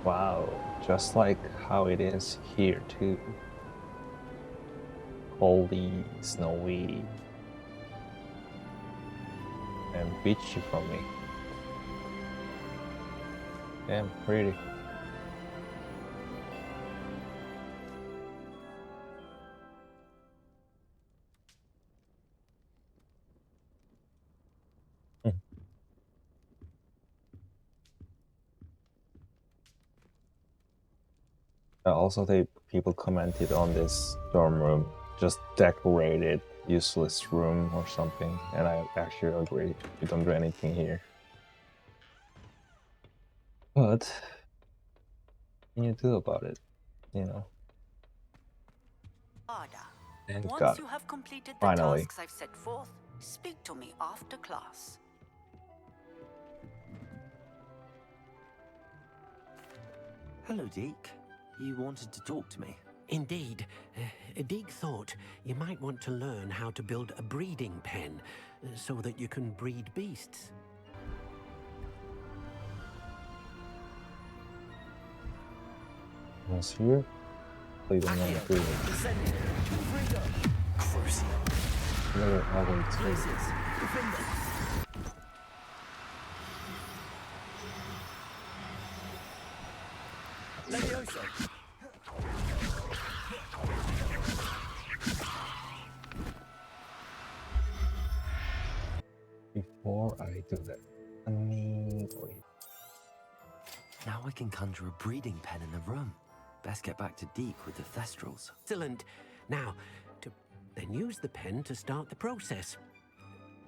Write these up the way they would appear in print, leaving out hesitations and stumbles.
Wow, just like how it is here too. Coldy, snowy, and beachy from me. Damn, pretty. Hmm. Also, people commented on this dorm room, just decorated, useless room or something, and I actually agree. You don't do anything here. But what can you do about it? You know. Ada, Thank once God, you have completed the finally. tasks I've set forth, speak to me after class. Hello, Deke. You wanted to talk to me? Indeed. Deek thought you might want to learn how to build a breeding pen so that you can breed beasts. Monsieur, please don't Accio, want to do it. descending. Freedom. Crucial. Another Hogwarts Places. Legacy. Defender. Levioso. Before I do that, wait. Now I can conjure a breeding pen in the room. Best get back to Deke with the Thestrals. Excellent. Now, then use the pen to start the process.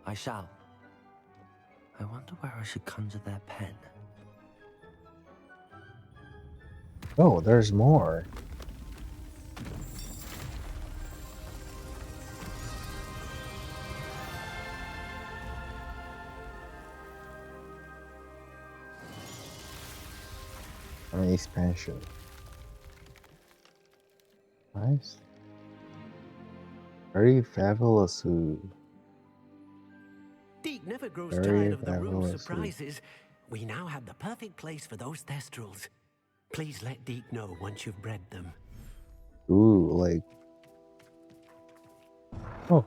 I shall. I wonder where I should conjure their pen. Oh, there's more. An expansion. Nice. Very fabulous. Deek never grows Very tired of the room's fabulous. surprises. We now have the perfect place for those Thestrals. Please let Deek know once you've bred them. Ooh, like. Oh.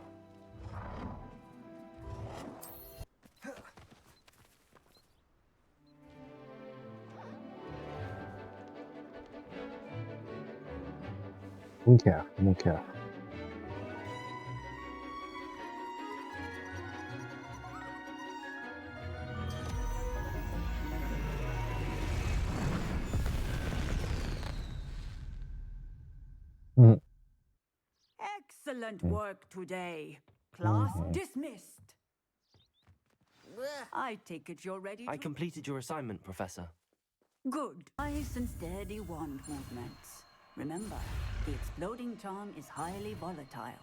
Mooncalf, mooncalf. Mm. Excellent work today. Class dismissed. I take it you're ready to... I completed your assignment, Professor. Good. Nice and steady wand movements. Remember, the exploding charm is highly volatile.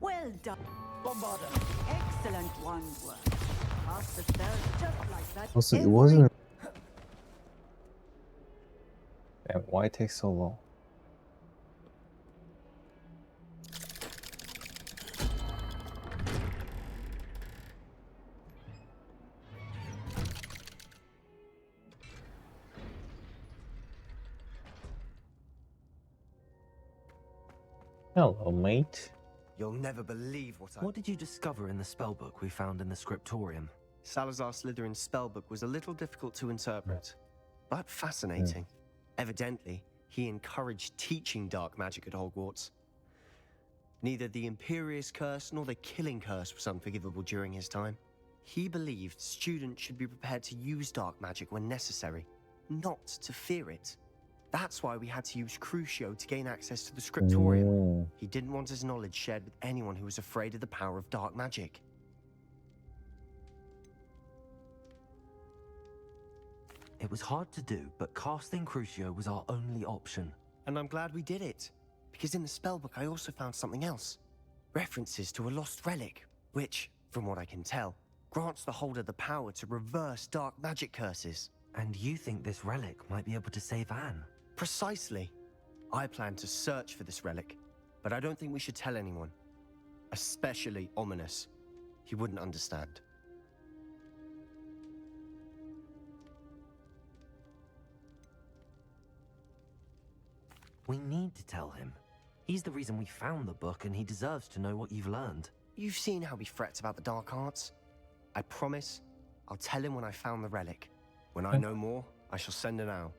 Well done. Bombarder. Excellent wand work. Cast the spell just like that. Also, it wasn't. Damn, why it takes so long? Hello, mate. You'll never believe What did you discover in the spellbook we found in the scriptorium? Salazar Slytherin's spellbook was a little difficult to interpret, but fascinating. Evidently, he encouraged teaching dark magic at Hogwarts. Neither the Imperious Curse nor the Killing Curse was unforgivable during his time. He believed students should be prepared to use dark magic when necessary, not to fear it. That's why we had to use Crucio to gain access to the scriptorium. He didn't want his knowledge shared with anyone who was afraid of the power of dark magic. It was hard to do, but casting Crucio was our only option. And I'm glad we did it, because in the spellbook I also found something else. References to a lost relic, which, from what I can tell, grants the holder the power to reverse dark magic curses. And you think this relic might be able to save Anne? Precisely. I plan to search for this relic, but I don't think we should tell anyone. especially ominous. He wouldn't understand. We need to tell him. He's the reason we found the book, and he deserves to know what you've learned. You've seen how he frets about the dark arts. I promise, I'll tell him when I found the relic. When I know more, I shall send an owl.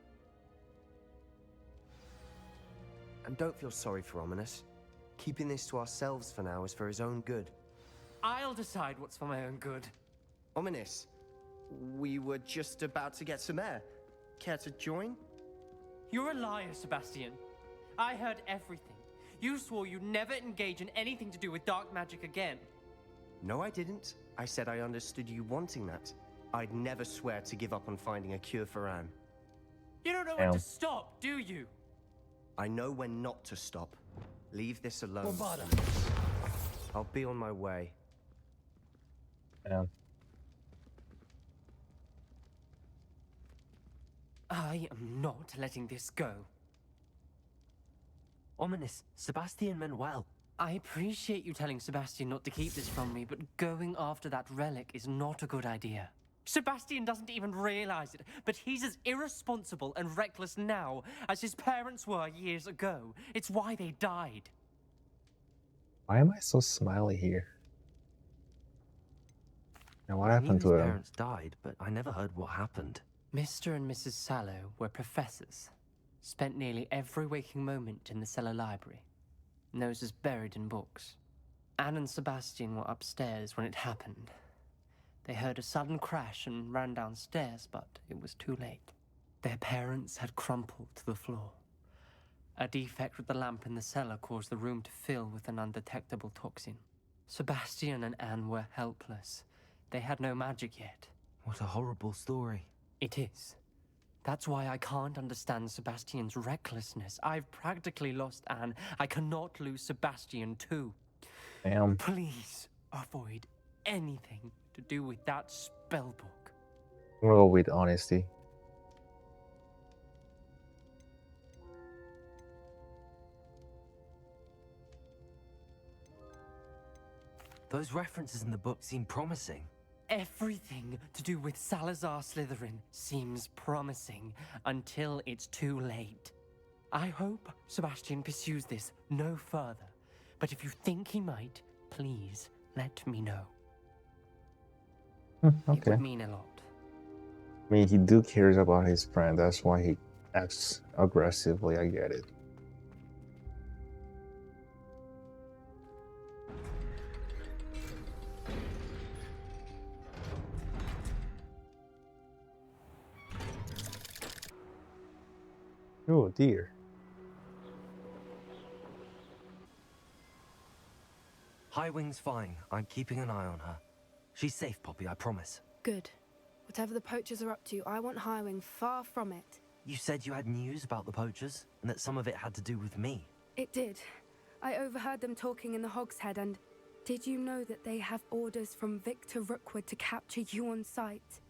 And don't feel sorry for Ominous. Keeping this to ourselves for now is for his own good. I'll decide what's for my own good. Ominous, we were just about to get some air. Care to join? You're a liar, Sebastian. I heard everything. You swore you'd never engage in anything to do with dark magic again. No, I didn't. I said I understood you wanting that. I'd never swear to give up on finding a cure for Anne. You don't know when to stop, do you? I know when not to stop. Leave this alone. bottom. I'll be on my way. Yeah. I am not letting this go. Ominous, Sebastian meant well. I appreciate you telling Sebastian not to keep this from me, but going after that relic is not a good idea. Sebastian doesn't even realize it, but he's as irresponsible and reckless now as his parents were years ago. It's why they died. Why am I so smiley here? And what I happened knew to his him? parents died, but I never heard what happened. Mr. and Mrs. Sallow were professors. Spent nearly every waking moment in the cellar library. Noses buried in books. Anne and Sebastian were upstairs when it happened. They heard a sudden crash and ran downstairs, but it was too late. Their parents had crumpled to the floor. A defect with the lamp in the cellar caused the room to fill with an undetectable toxin. Sebastian and Anne were helpless. They had no magic yet. What a horrible story. It is. That's why I can't understand Sebastian's recklessness. I've practically lost Anne. I cannot lose Sebastian too. Damn. Please avoid anything to do with that spell book. Roll with honesty. Those references in the book seem promising. Everything to do with Salazar Slytherin seems promising until it's too late. I hope Sebastian pursues this no further, but if you think he might, please let me know. It Okay. would mean a lot. I mean, he do cares about his friend. That's why he acts aggressively. I get it. Oh dear. Highwing's fine. I'm keeping an eye on her. She's safe, Poppy, I promise. Good. Whatever the poachers are up to, I want Highwing far from it. You said you had news about the poachers, and that some of it had to do with me. It did. I overheard them talking in the Hogshead, and did you know that they have orders from Victor Rookwood to capture you on sight?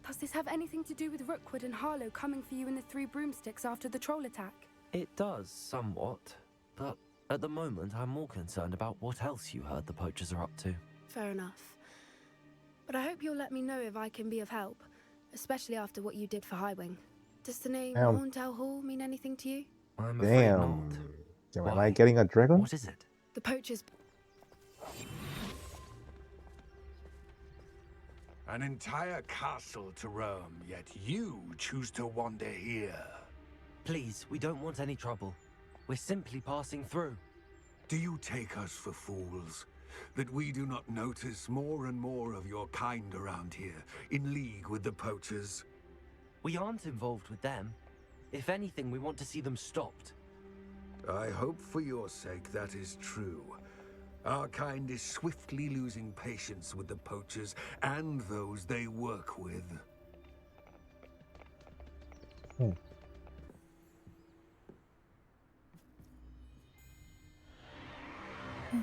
Does this have anything to do with Rookwood and Harlow coming for you in the Three Broomsticks after the troll attack? It does, somewhat. But at the moment, I'm more concerned about what else you heard the poachers are up to. Fair enough. But I hope you'll let me know if I can be of help, especially after what you did for Highwing. Does the name Damn. Horndale Hall mean anything to you? I'm afraid Damn. not. Am I Why? getting a dragon? What is it? The poachers... An entire castle to roam, yet you choose to wander here. Please, we don't want any trouble. We're simply passing through. Do you take us for fools? That we do not notice more and more of your kind around here, in league with the poachers? We aren't involved with them. If anything, we want to see them stopped. I hope for your sake that is true. Our kind is swiftly losing patience with the poachers and those they work with.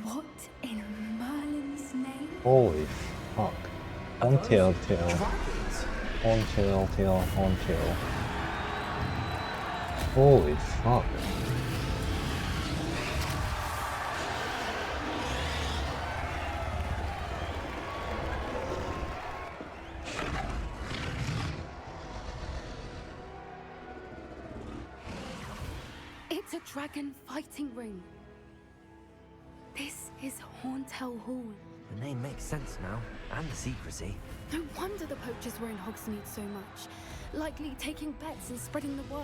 What in Merlin's name? Holy fuck. Horntail tail. Horntail tail. Horntail. Holy fuck. the dragon fighting ring. This is Horntail Hall. The name makes sense now, and the secrecy. No wonder the poachers were in Hogsmeade so much. Likely taking bets and spreading the word,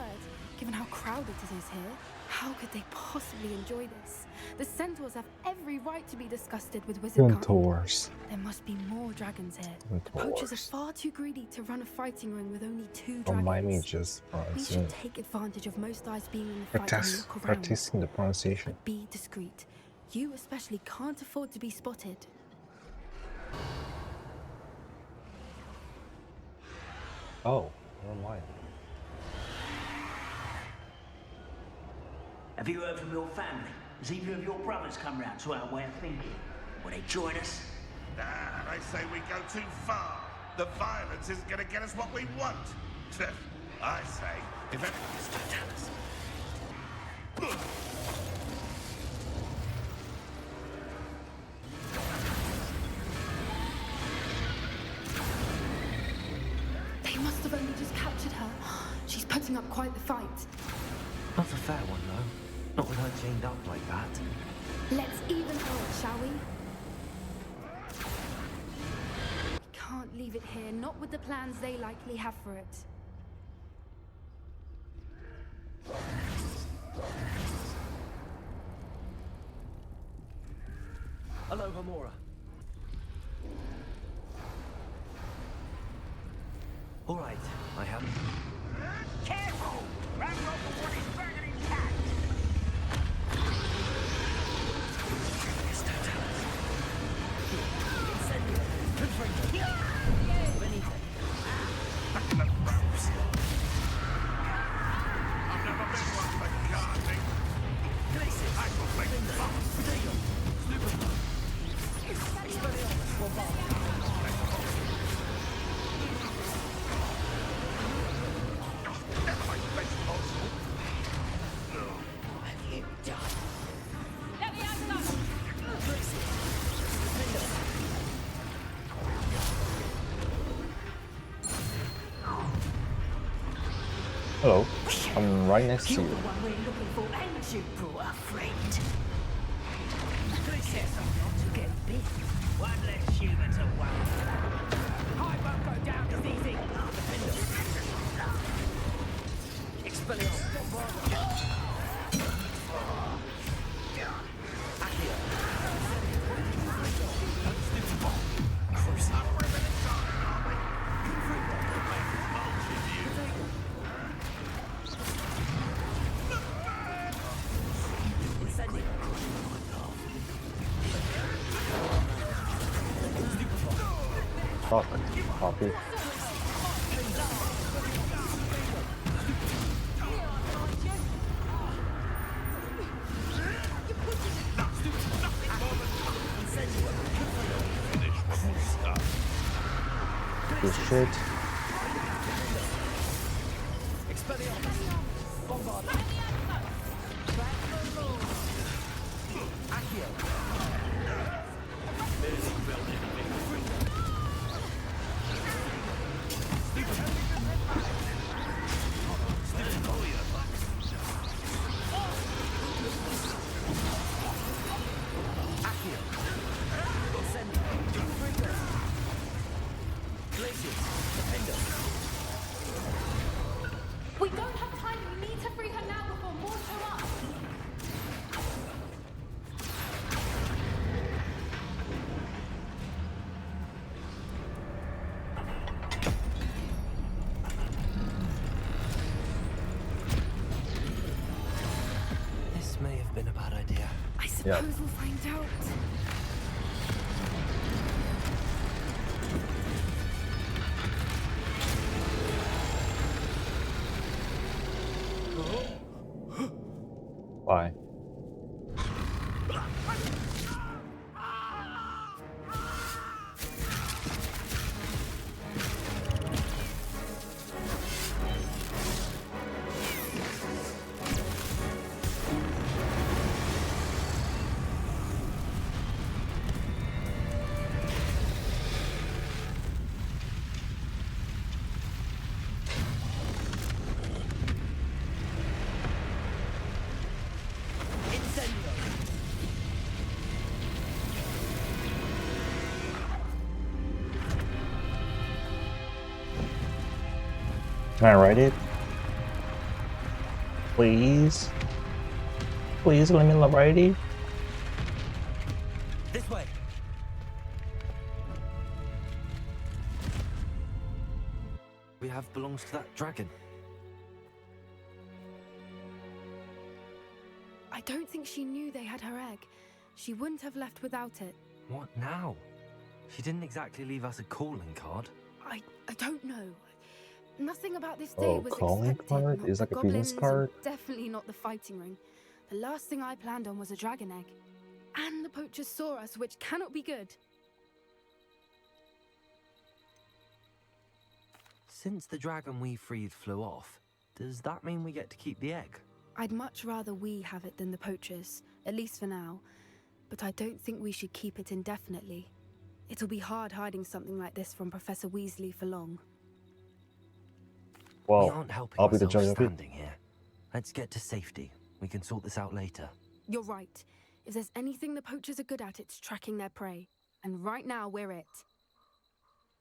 given how crowded it is here. How could they possibly enjoy this? The centaurs have every right to be disgusted with wizard kind. Centaurs. There must be more dragons here. The poachers are far too greedy to run a fighting ring with only 2 dragons. Remind me just We should take advantage of most eyes being in the fight and look around. practicing the pronunciation. But be discreet. You especially can't afford to be spotted. Oh, never mind. Have you heard from your family? Has either of your brothers come round to our way of thinking? Will they join us? Nah, they say we go too far. The violence isn't going to get us what we want. I say, if anyone to tell us. They must have only just captured her. She's putting up quite the fight. Not a fair one, though. Not with her chained up like that. Let's even her, shall we? We can't leave it here, not with the plans they likely have for it. Hello, Hamora. All right, I have. Careful! Ramrock is burning intact! I've never been one for gardening. I will make Hello, I'm right next to You're you. the one we're looking for, and you brought a friend. Careful not to get bit. One less human to worry. I won't go down as easy. Expelliarmus. Fuck, copy. Good shit. We don't have time. We need to free her now before more show up. This may have been a bad idea. I suppose we'll find out. Bye. Can I write it? Please? Please let me write it? This way. We have belongs to that dragon. I don't think she knew they had her egg. She wouldn't have left without it. What now? She didn't exactly leave us a calling card. I don't know. Nothing about this day Oh, was calling expected. card? Not Is the like a business goblins, card? and definitely not the fighting ring. The last thing I planned on was a dragon egg. And the poachers saw us, which cannot be good. Since the dragon we freed flew off, does that mean we get to keep the egg? I'd much rather we have it than the poachers, at least for now. But I don't think we should keep it indefinitely. It'll be hard hiding something like this from Professor Weasley for long. We Well, aren't helping I'll be the ourselves judge of it. standing here. Let's get to safety. We can sort this out later. You're right. If there's anything the poachers are good at, it's tracking their prey. And right now, we're it.